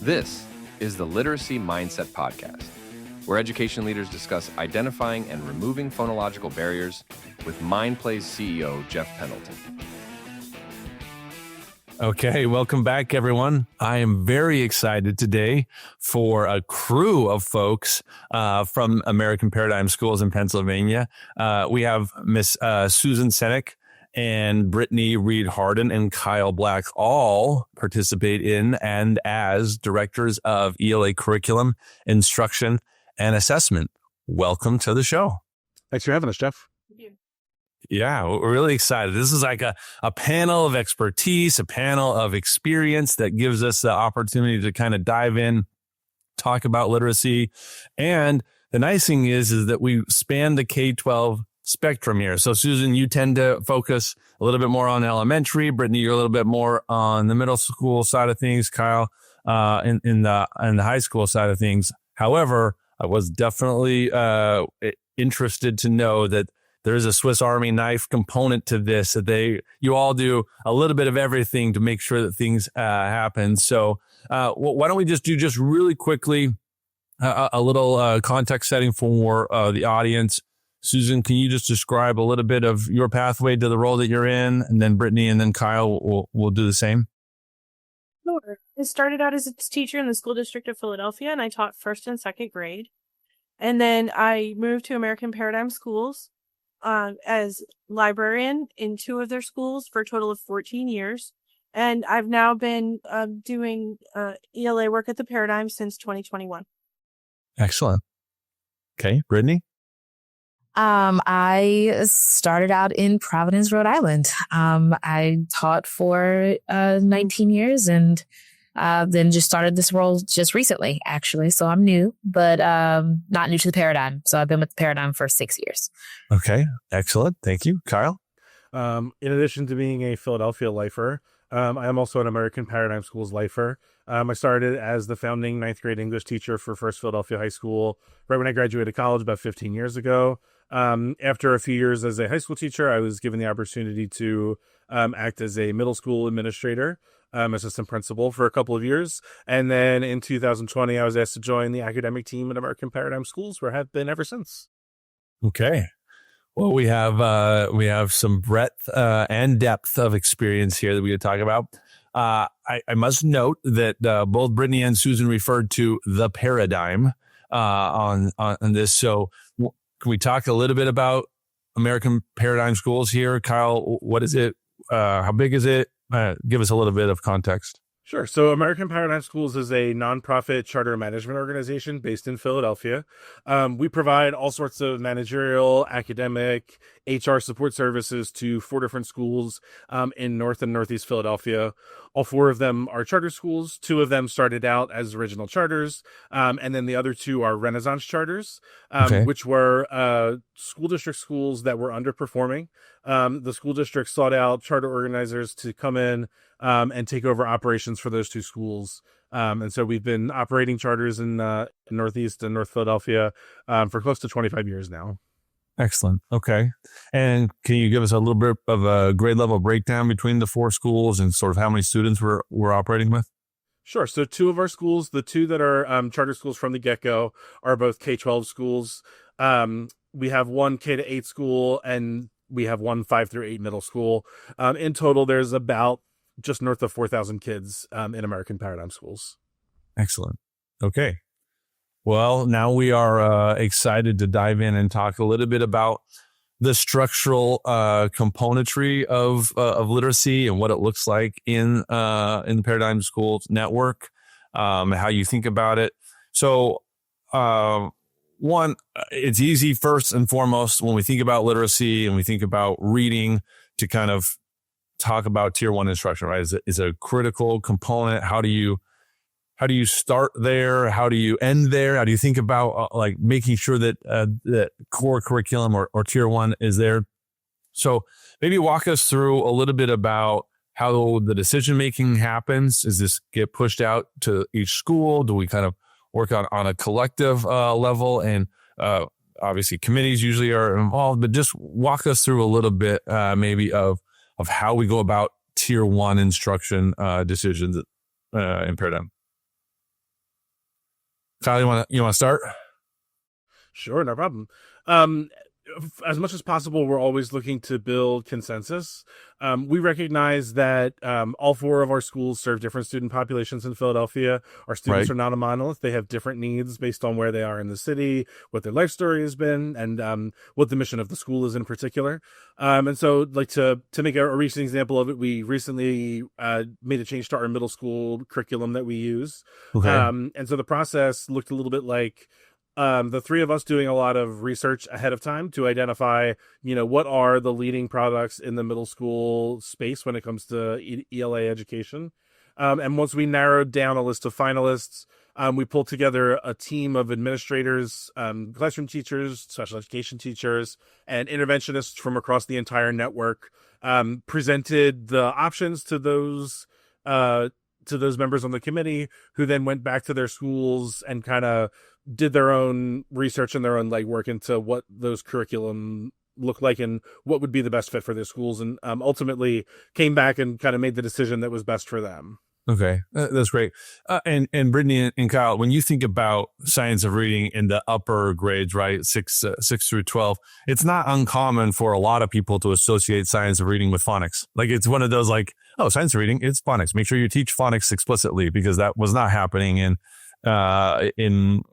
This is the Literacy Mindset Podcast, where education leaders discuss identifying and removing phonological barriers with Mindplay's CEO, Jeff Pendleton. Okay, welcome back, everyone. I am very excited today for a crew of folks from American Paradigm Schools in Pennsylvania. We have Miss Susan Senek and Brittany Reid Harden and Kyle Black all participate in and as directors of ELA curriculum, instruction, and assessment. Welcome to the show. Thanks for having us, Jeff. Thank you. Yeah, we're really excited. This is like a panel of expertise, a panel of experience that gives us the opportunity to kind of dive in, talk about literacy. And the nice thing is that we span the K-12 spectrum here. So Susan, you tend to focus a little bit more on elementary. Brittany, you're a little bit more on the middle school side of things. Kyle, in the high school side of things. However, I was definitely interested to know that there's a Swiss Army knife component to this, that you all do a little bit of everything to make sure that things happen. So why don't we just do really quickly a little context setting for the audience. Susan, can you just describe a little bit of your pathway to the role that you're in? And then Brittany and then Kyle will do the same. Sure. I started out as a teacher in the school district of Philadelphia, and I taught first and second grade. And then I moved to American Paradigm Schools as librarian in 2 of their schools for a total of 14 years. And I've now been doing ELA work at the Paradigm since 2021. Excellent. Okay, Brittany? I started out in Providence, Rhode Island. I taught for 19 years and then just started this role just recently, actually. So I'm new, but not new to the Paradigm. So I've been with the Paradigm for 6 years. Okay, excellent. Thank you. Kyle? In addition to being a Philadelphia lifer, I am also an American Paradigm Schools lifer. I started as the founding 9th grade English teacher for First Philadelphia High School right when I graduated college about 15 years ago. After a few years as a high school teacher, I was given the opportunity to act as a middle school administrator, assistant principal for a couple of years. And then in 2020, I was asked to join the academic team at American Paradigm Schools, where I have been ever since. Okay. Well, we have some breadth and depth of experience here that we could talk about. I must note that both Brittany and Susan referred to the Paradigm on this. So can we talk a little bit about American Paradigm Schools here? Kyle, what is it? How big is it? Give us a little bit of context. Sure. So American Paradigm Schools is a nonprofit charter management organization based in Philadelphia. We provide all sorts of managerial, academic, HR support services to 4 different schools in North and Northeast Philadelphia. All 4 of them are charter schools. 2 of them started out as original charters, and then the other 2 are Renaissance charters, which were school district schools that were underperforming. The school district sought out charter organizers to come in and take over operations for those 2 schools. And so we've been operating charters in Northeast and North Philadelphia for close to 25 years now. Excellent. Okay. And can you give us a little bit of a grade level breakdown between the 4 schools and sort of how many students we're operating with? Sure. So 2 of our schools, the 2 that are charter schools from the get-go, are both K-12 schools. We have 1 K-8 school and we have 1 5 through 8 middle school. In total, there's about just north of 4,000 kids in American Paradigm Schools. Excellent. Okay. Well, now we are excited to dive in and talk a little bit about the structural componentry of literacy and what it looks like in the Paradigm Schools network, how you think about it. So, one, it's easy first and foremost when we think about literacy and we think about reading to kind of talk about tier 1 instruction, right? Is a critical component. How do you start there? How do you end there? How do you think about like making sure that that core curriculum or tier 1 is there? So maybe walk us through a little bit about how the decision making happens. Does this get pushed out to each school? Do we kind of work on a collective level? And obviously committees usually are involved, but just walk us through a little bit maybe of how we go about tier 1 instruction decisions in Paradigm. Kyle, you want to start? Sure, no problem. As much as possible, we're always looking to build consensus. We recognize that all four of our schools serve different student populations in Philadelphia. Our students Right. are not a monolith. They have different needs based on where they are in the city, what their life story has been, and what the mission of the school is in particular. And so, like to make a recent example of it, we recently made a change to our middle school curriculum that we use. Okay. And so the process looked a little bit like the three of us doing a lot of research ahead of time to identify, what are the leading products in the middle school space when it comes to ELA education. And once we narrowed down a list of finalists, we pulled together a team of administrators, classroom teachers, special education teachers, and interventionists from across the entire network, presented the options to those members on the committee, who then went back to their schools and kind of did their own research and their own legwork into what those curriculum look like and what would be the best fit for their schools, and ultimately came back and kind of made the decision that was best for them. Okay, that's great. And Brittany and Kyle, when you think about science of reading in the upper grades, right, 6 through 12, it's not uncommon for a lot of people to associate science of reading with phonics. Like, it's one of those like, oh, science of reading, it's phonics. Make sure you teach phonics explicitly, because that was not happening in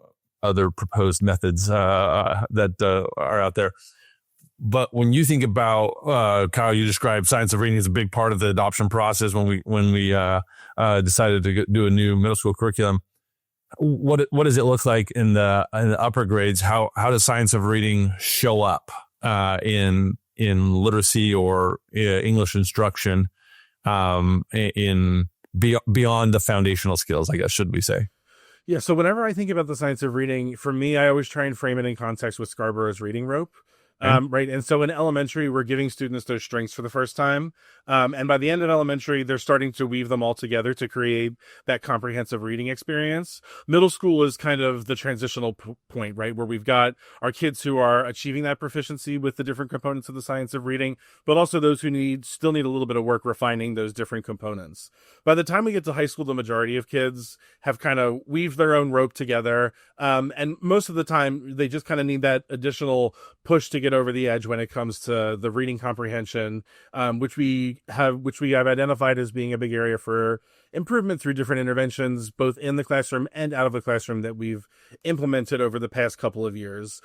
other proposed methods that are out there. But when you think about, Kyle, you described science of reading as a big part of the adoption process when we decided to do a new middle school curriculum. What does it look like in the upper grades? How does science of reading show up in literacy or English instruction in beyond the foundational skills, I guess, should we say? Yeah, so whenever I think about the science of reading, for me, I always try and frame it in context with Scarborough's reading rope. Right. And so in elementary, we're giving students their strengths for the first time. And by the end of elementary, they're starting to weave them all together to create that comprehensive reading experience. Middle school is kind of the transitional point, right, where we've got our kids who are achieving that proficiency with the different components of the science of reading, but also those who still need a little bit of work refining those different components. By the time we get to high school, the majority of kids have kind of weaved their own rope together. And most of the time, they just kind of need that additional push to get over the edge when it comes to the reading comprehension, which we have identified as being a big area for improvement through different interventions, both in the classroom and out of the classroom, that we've implemented over the past couple of years.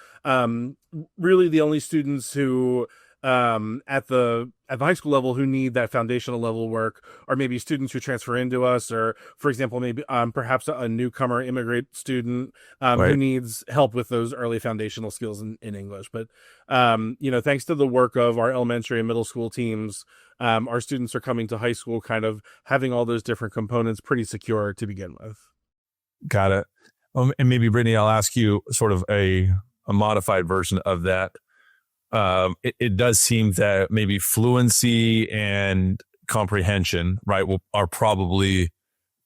Really, the only students who at the high school level who need that foundational level work are maybe students who transfer into us, or, for example, maybe perhaps a newcomer immigrant student Right. who needs help with those early foundational skills in English. But thanks to the work of our elementary and middle school teams, our students are coming to high school kind of having all those different components pretty secure to begin with. Got it. And maybe, Brittany, I'll ask you sort of a modified version of that. It does seem that maybe fluency and comprehension, right, are probably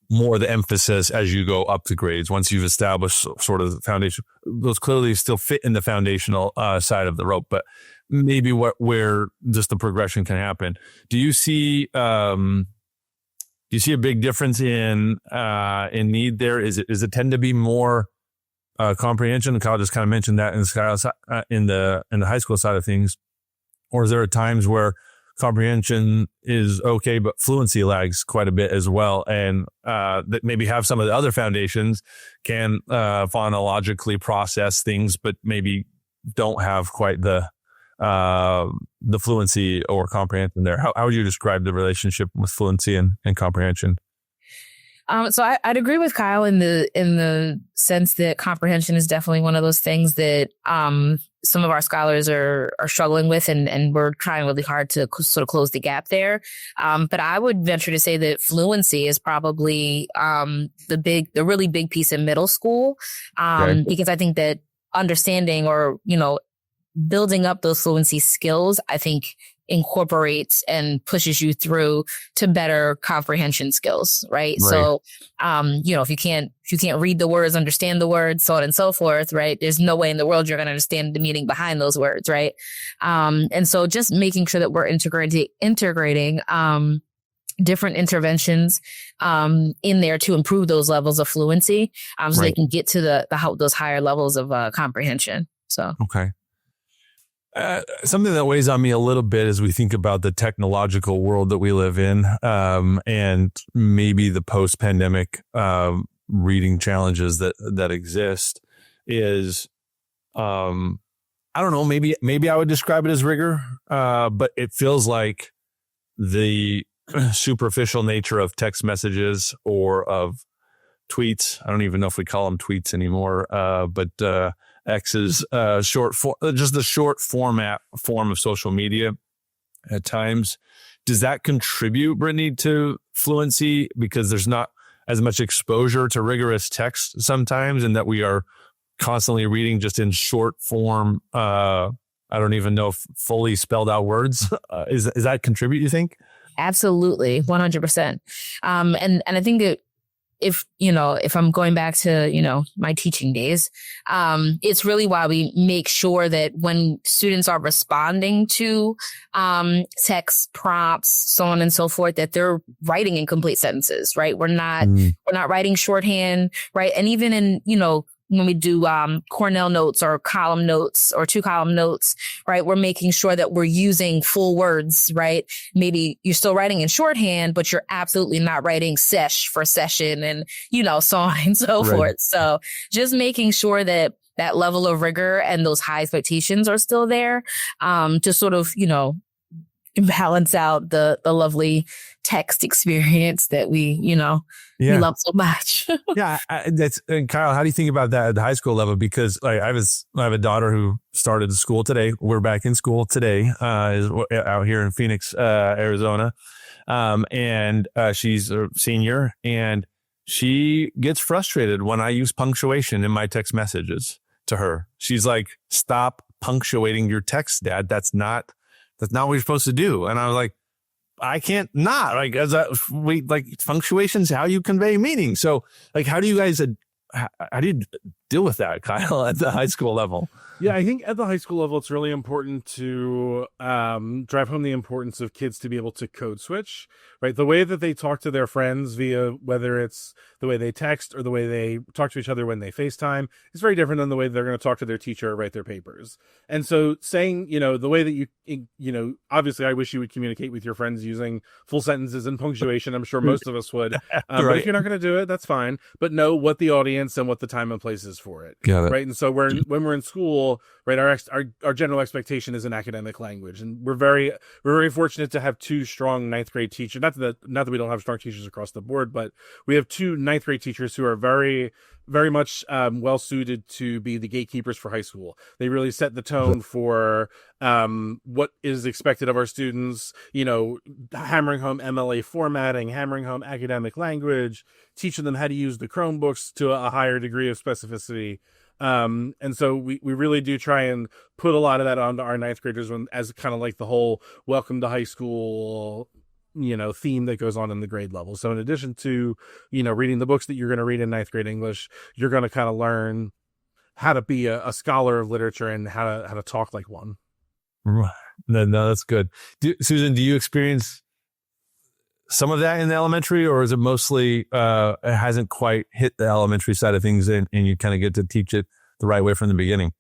more the emphasis as you go up the grades. Once you've established sort of the foundation, those clearly still fit in the foundational side of the rope, but maybe where just the progression can happen. Do you see a big difference in need there? Is it tend to be more comprehension? Kyle just kind of mentioned that in the high school side of things, or is there times where comprehension is okay, but fluency lags quite a bit as well, and that maybe have some of the other foundations, can phonologically process things, but maybe don't have quite the fluency or comprehension there? How would you describe the relationship with fluency and comprehension? So I'd agree with Kyle in the sense that comprehension is definitely one of those things that some of our scholars are struggling with, and we're trying really hard to sort of close the gap there. But I would venture to say that fluency is probably the really big piece in middle school, because I think that understanding or building up those fluency skills, I think, incorporates and pushes you through to better comprehension skills, right? So, if you can't read the words, understand the words, so on and so forth, right? There's no way in the world you're going to understand the meaning behind those words, right? And so just making sure that we're integrating different interventions in there to improve those levels of fluency, so they can get to those higher levels of comprehension. So okay. Something that weighs on me a little bit as we think about the technological world that we live in, and maybe the post-pandemic reading challenges that exist is, I don't know, maybe I would describe it as rigor, but it feels like the superficial nature of text messages or of tweets. I don't even know if we call them tweets anymore, but X's just the short form of social media at times. Does that contribute, Brittany, to fluency because there's not as much exposure to rigorous text sometimes, and that we are constantly reading just in short form? I don't even know if fully spelled out words. Is that contribute, you think? Absolutely, 100%. And I think that if I'm going back to, my teaching days, it's really why we make sure that when students are responding to text prompts, so on and so forth, that they're writing in complete sentences, right? We're not writing shorthand, right? And even in, when we do Cornell notes or column notes or 2-column notes, right, we're making sure that we're using full words, right? Maybe you're still writing in shorthand, but you're absolutely not writing sesh for session and, so on and so forth. So just making sure that that level of rigor and those high expectations are still there, to sort of, balance out the lovely text experience that we love so much. Yeah, and Kyle, how do you think about that at the high school level? Because I have a daughter who started school today. We're back in school today, is out here in Phoenix, Arizona, and she's a senior, and she gets frustrated when I use punctuation in my text messages to her. She's like, "Stop punctuating your text, Dad. That's not what you're supposed to do." And I was like, I can't not, like, punctuation's how you convey meaning. So like, how do you deal with that, Kyle, at the high school level? Yeah, I think at the high school level, it's really important to drive home the importance of kids to be able to code switch, right? The way that they talk to their friends via, whether it's the way they text or the way they talk to each other when they FaceTime, is very different than the way they're going to talk to their teacher or write their papers. And so saying, the way that obviously I wish you would communicate with your friends using full sentences and punctuation. I'm sure most of us would. But if you're not going to do it, that's fine. But know what the audience and what the time and place is for it. Right. And so when we're in school, right, our general expectation is an academic language, and we're very fortunate to have two strong ninth grade teachers. Not that we don't have strong teachers across the board, but we have two ninth grade teachers who are very, very much well suited to be the gatekeepers for high school. They really set the tone for what is expected of our students. Hammering home MLA formatting, hammering home academic language, teaching them how to use the Chromebooks to a higher degree of specificity. And so we really do try and put a lot of that onto our ninth graders as kind of like the whole welcome to high school, theme that goes on in the grade level. So in addition to, reading the books that you're going to read in ninth grade English, you're going to kind of learn how to be a scholar of literature and how to talk like one. Right. No, that's good. Susan, do you experience some of that in the elementary, or is it mostly it hasn't quite hit the elementary side of things, and you kind of get to teach it the right way from the beginning?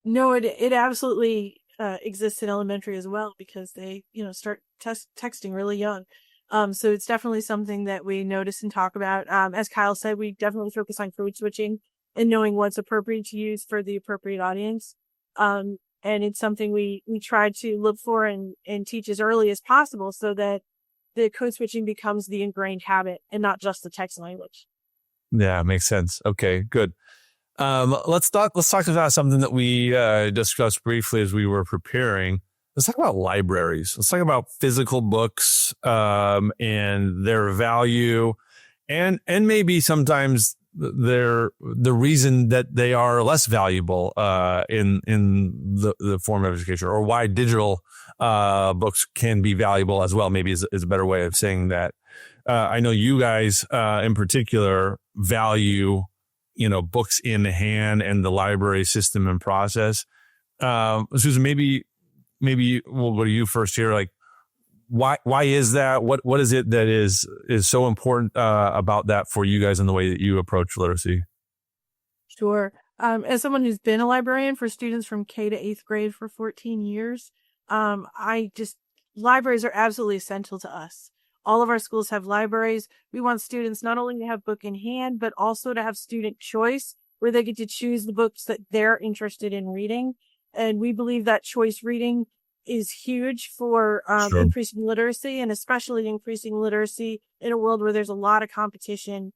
No, it absolutely exists in elementary as well, because they start texting really young. So it's definitely something that we notice and talk about. As Kyle said, we definitely focus on code switching and knowing what's appropriate to use for the appropriate audience. And it's something we try to look for and teach as early as possible, so that the code switching becomes the ingrained habit and not just the text language. Yeah, makes sense. Okay, good. Let's talk about something that we discussed briefly as we were preparing. Let's talk about libraries. Let's talk about physical books and their value, and maybe sometimes the reason that they are less valuable in the form of education, or why digital books can be valuable as well, maybe is a better way of saying that. I know you guys in particular value, books in hand and the library system and process. Susan, maybe we'll go to you first here. Like, why is that? What is it that is so important about that for you guys in the way that you approach literacy? Sure. As someone who's been a librarian for students from K to 8th grade for 14 years, libraries are absolutely essential to us. All of our schools have libraries. We want students not only to have book in hand, but also to have student choice, where they get to choose the books that they're interested in reading. And we believe that choice reading is huge for Sure. increasing literacy, and especially increasing literacy in a world where there's a lot of competition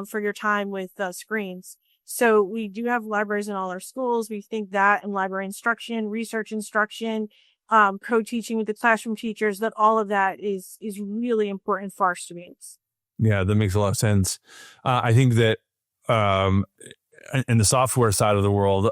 for your time with screens. So we do have libraries in all our schools. We think that in library instruction, research instruction, co-teaching with the classroom teachers, that all of that is really important for our students. Yeah, that makes a lot of sense. I think that in the software side of the world,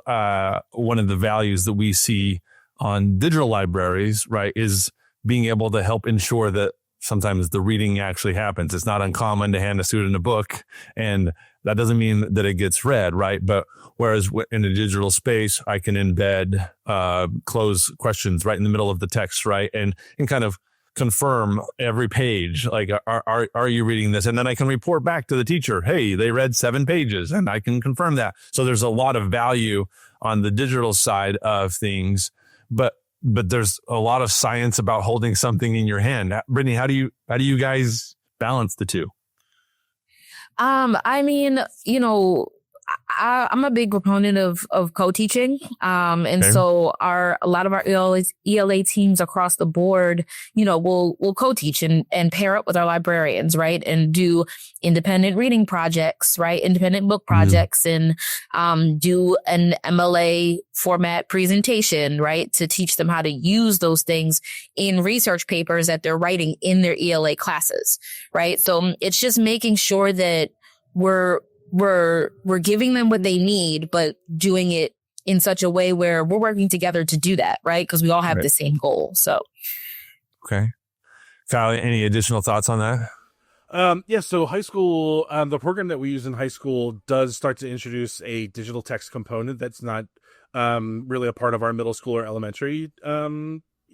one of the values that we see on digital libraries, right, is being able to help ensure that sometimes the reading actually happens. It's not uncommon to hand a student a book, and that doesn't mean that it gets read, right? But whereas in a digital space, I can embed close questions right in the middle of the text, right, and kind of confirm every page, like, are you reading this? And then I can report back to the teacher, hey, they read 7 pages, and I can confirm that. So there's a lot of value on the digital side of things, but there's a lot of science about holding something in your hand. Brittany, how do you guys balance the two? I mean, I'm a big proponent of co-teaching. And Okay. so a lot of our ELA teams across the board, will co-teach and pair up with our librarians, right? And do independent reading projects, right? Independent book projects, and do an MLA format presentation, right? To teach them how to use those things in research papers that they're writing in their ELA classes, right? So it's just making sure that we're giving them what they need, but doing it in such a way where we're working together to do that, right? Because we all have the same goal. So, okay, Kyle, any additional thoughts on that? So high school, the program that we use in high school does start to introduce a digital text component that's not really a part of our middle school or elementary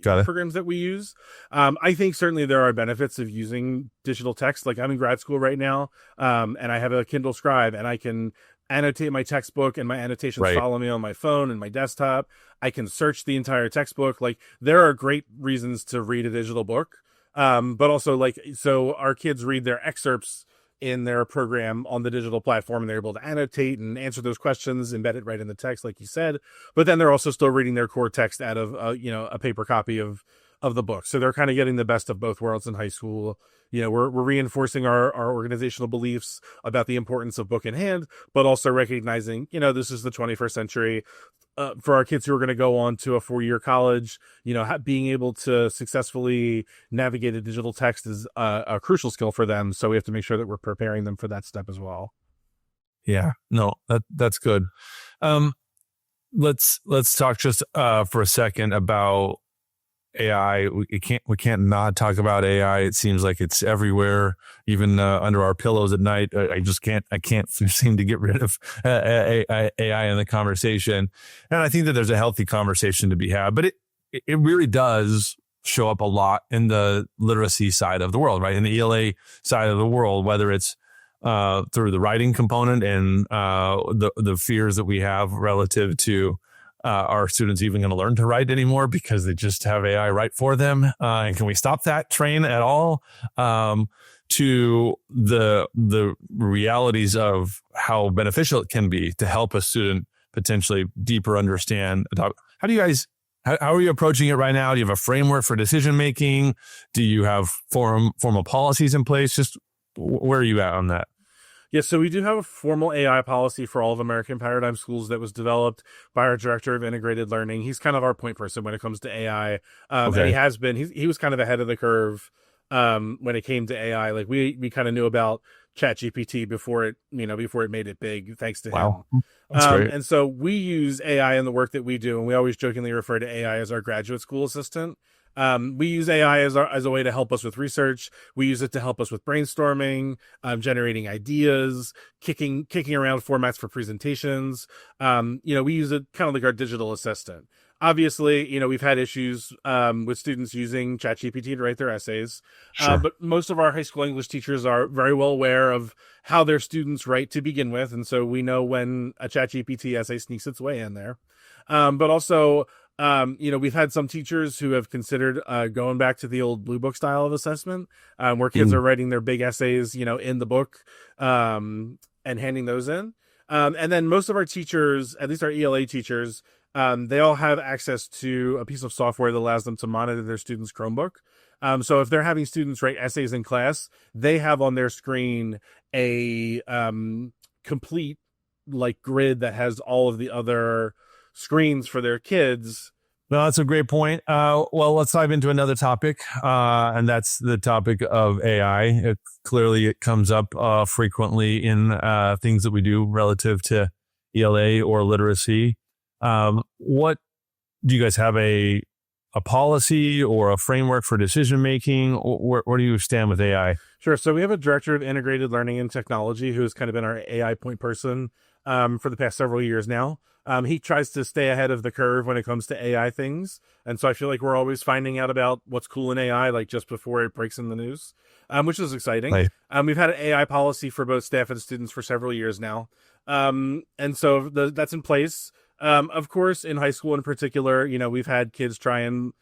Got it. programs that we use. I think certainly there are benefits of using digital text. Like, I'm in grad school right now, and I have a Kindle Scribe, and I can annotate my textbook, and my annotations follow me on my phone and my desktop. I can search the entire textbook. Like, there are great reasons to read a digital book. But also, so our kids read their excerpts in their program on the digital platform, and they're able to annotate and answer those questions, embed it right in the text, like you said. But then they're also still reading their core text out of, a paper copy of the book. So they're kind of getting the best of both worlds in high school. We're reinforcing our organizational beliefs about the importance of book in hand, but also recognizing, this is the 21st century. For our kids who are going to go on to a 4-year college, being able to successfully navigate a digital text is a crucial skill for them. So we have to make sure that we're preparing them for that step as well. Yeah, no, that's good. Let's talk just for a second about AI. We can't not talk about AI. It seems like it's everywhere, even under our pillows at night. I can't seem to get rid of AI in the conversation. And I think that there's a healthy conversation to be had, but it really does show up a lot in the literacy side of the world, right? In the ELA side of the world, whether it's through the writing component and the fears that we have relative to are students even going to learn to write anymore because they just have AI write for them? And can we stop that train at all? To the realities of how beneficial it can be to help a student potentially deeper understand. How are you approaching it right now? Do you have a framework for decision making? Do you have formal policies in place? Just where are you at on that? Yeah, so we do have a formal AI policy for all of American Paradigm Schools that was developed by our director of integrated learning. He's kind of our point person when it comes to AI. And he has been. He was kind of ahead of the curve when it came to AI. Like, we kind of knew about ChatGPT before it made it big, thanks to him. That's great. And so we use AI in the work that we do, and we always jokingly refer to AI as our graduate school assistant. We use AI as a way to help us with research. We use it to help us with brainstorming, generating ideas, kicking around formats for presentations. We use it kind of like our digital assistant. obviously, we've had issues with students using ChatGPT to write their essays. Sure. But most of our high school English teachers are very well aware of how their students write to begin with. And so we know when a ChatGPT essay sneaks its way in there. But also, we've had some teachers who have considered going back to the old blue book style of assessment, where kids are writing their big essays, in the book, and handing those in. And then most of our teachers, at least our ELA teachers, they all have access to a piece of software that allows them to monitor their students' Chromebook. So if they're having students write essays in class, they have on their screen a complete grid that has all of the other screens for their kids. No, that's a great point. Well, let's dive into another topic, and that's the topic of AI. It comes up frequently in things that we do relative to ELA or literacy. What do you guys have a policy or a framework for decision making? Where do you stand with AI? Sure. So we have a director of integrated learning and technology who has kind of been our AI point person for the past several years now. He tries to stay ahead of the curve when it comes to AI things. And so I feel like we're always finding out about what's cool in AI, just before it breaks in the news, which is exciting. Right. We've had an AI policy for both staff and students for several years now. And so that's in place. Of course, in high school in particular, we've had kids try and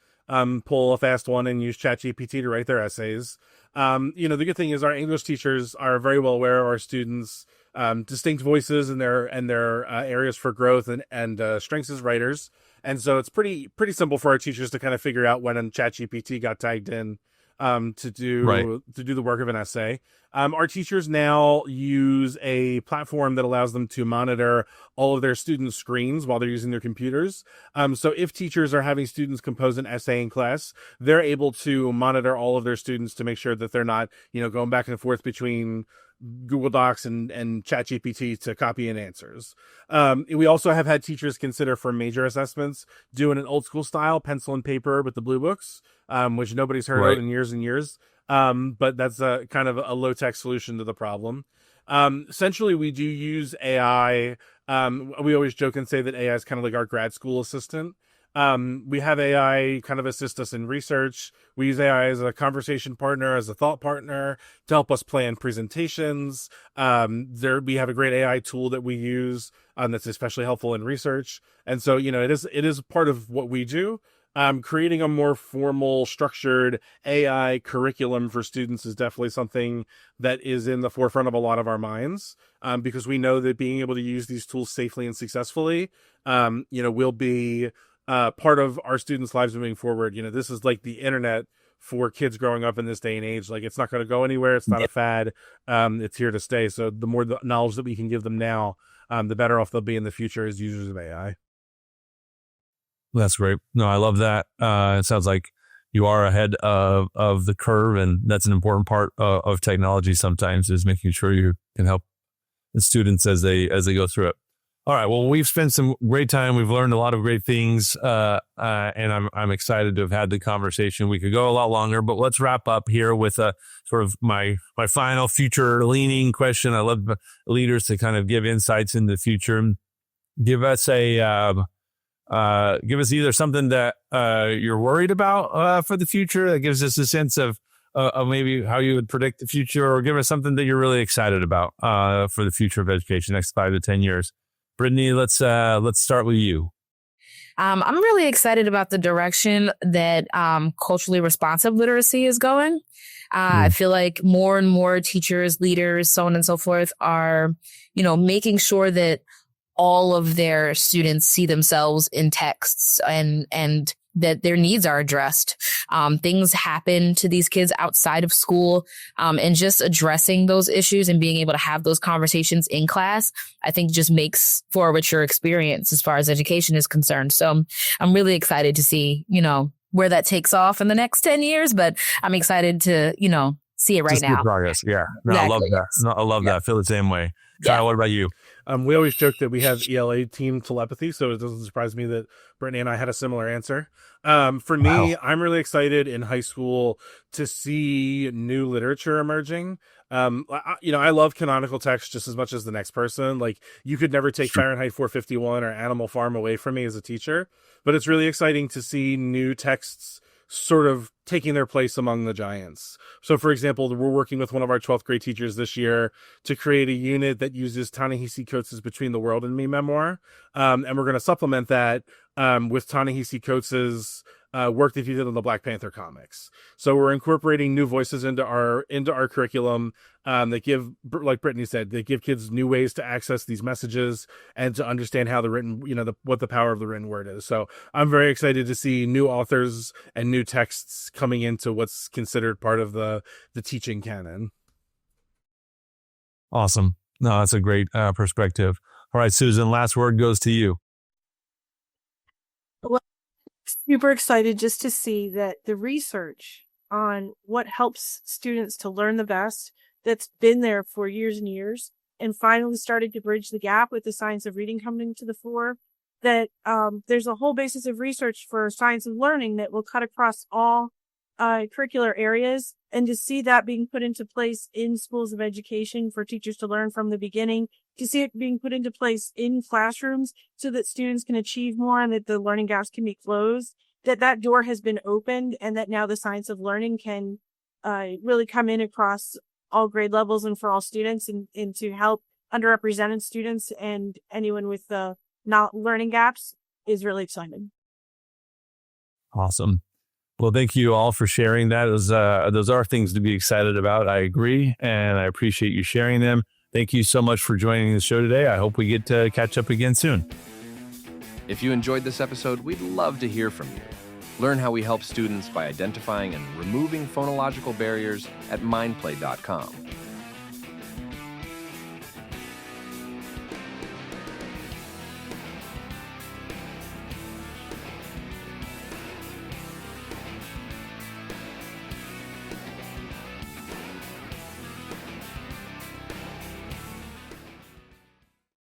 pull a fast one and use ChatGPT to write their essays. The good thing is our English teachers are very well aware of our students' distinct voices and their areas for growth and strengths as writers. And so it's pretty simple for our teachers to kind of figure out when a ChatGPT got tagged in to do the work of an essay. Our teachers now use a platform that allows them to monitor all of their students' screens while they're using their computers. So if teachers are having students compose an essay in class, they're able to monitor all of their students to make sure that they're not, going back and forth between Google Docs and ChatGPT to copy in answers. We also have had teachers consider for major assessments doing an old school style pencil and paper with the blue books, which nobody's heard of in years and years. But that's a kind of a low tech solution to the problem. Essentially, we do use AI. We always joke and say that AI is kind of like our grad school assistant. We have AI kind of assist us in research. We use AI as a conversation partner, as a thought partner to help us plan presentations. We have a great AI tool that we use that's especially helpful in research. And so, it is part of what we do. Creating a more formal, structured AI curriculum for students is definitely something that is in the forefront of a lot of our minds, because we know that being able to use these tools safely and successfully, will be part of our students' lives moving forward. This is like the internet for kids growing up in this day and age. It's not going to go anywhere. It's not a fad. It's here to stay. So the more the knowledge that we can give them now, the better off they'll be in the future as users of AI. That's great. No, I love that. It sounds like you are ahead of the curve, and that's an important part of technology sometimes, is making sure you can help the students as they go through it. All right. Well, we've spent some great time. We've learned a lot of great things, and I'm excited to have had the conversation. We could go a lot longer, but let's wrap up here with a sort of my final future leaning question. I love leaders to kind of give insights into the future. Give us either something that you're worried about for the future that gives us a sense of maybe how you would predict the future, or give us something that you're really excited about for the future of education next 5 to 10 years. Brittany, let's start with you. I'm really excited about the direction that culturally responsive literacy is going. I feel like more and more teachers, leaders, so on and so forth are, making sure that all of their students see themselves in texts and that their needs are addressed. Things happen to these kids outside of school, and just addressing those issues and being able to have those conversations in class, I think just makes for a richer experience as far as education is concerned. So I'm really excited to see, where that takes off in the next 10 years, but I'm excited to, see it right just now. Progress. Yeah. No, Exactly. I love that. No, I love that. I feel the same way. Kyle, what about you? We always joke that we have ELA team telepathy, so it doesn't surprise me that Brittany and I had a similar answer. For me, I'm really excited in high school to see new literature emerging. I love canonical text just as much as the next person. Like, you could never take Fahrenheit 451 or Animal Farm away from me as a teacher, but it's really exciting to see new texts sort of taking their place among the giants. So, for example, we're working with one of our 12th grade teachers this year to create a unit that uses Ta-Nehisi Coates' Between the World and Me memoir. And we're going to supplement that with Ta-Nehisi Coates' work that he did on the Black Panther comics. So we're incorporating new voices into our curriculum that give, like Brittany said, they give kids new ways to access these messages and to understand how the written, what the power of the written word is. So I'm very excited to see new authors and new texts coming into what's considered part of the teaching canon. Awesome. No, that's a great perspective. All right, Susan, last word goes to you. Well, super excited just to see that the research on what helps students to learn the best, that's been there for years and years, and finally started to bridge the gap with the science of reading coming to the fore, that there's a whole basis of research for science of learning that will cut across all curricular areas, and to see that being put into place in schools of education for teachers to learn from the beginning, to see it being put into place in classrooms so that students can achieve more and that the learning gaps can be closed, that door has been opened, and that now the science of learning can really come in across all grade levels and for all students, and to help underrepresented students and anyone with not learning gaps is really exciting. Awesome. Well, thank you all for sharing that. Those are things to be excited about. I agree, and I appreciate you sharing them. Thank you so much for joining the show today. I hope we get to catch up again soon. If you enjoyed this episode, we'd love to hear from you. Learn how we help students by identifying and removing phonological barriers at mindplay.com.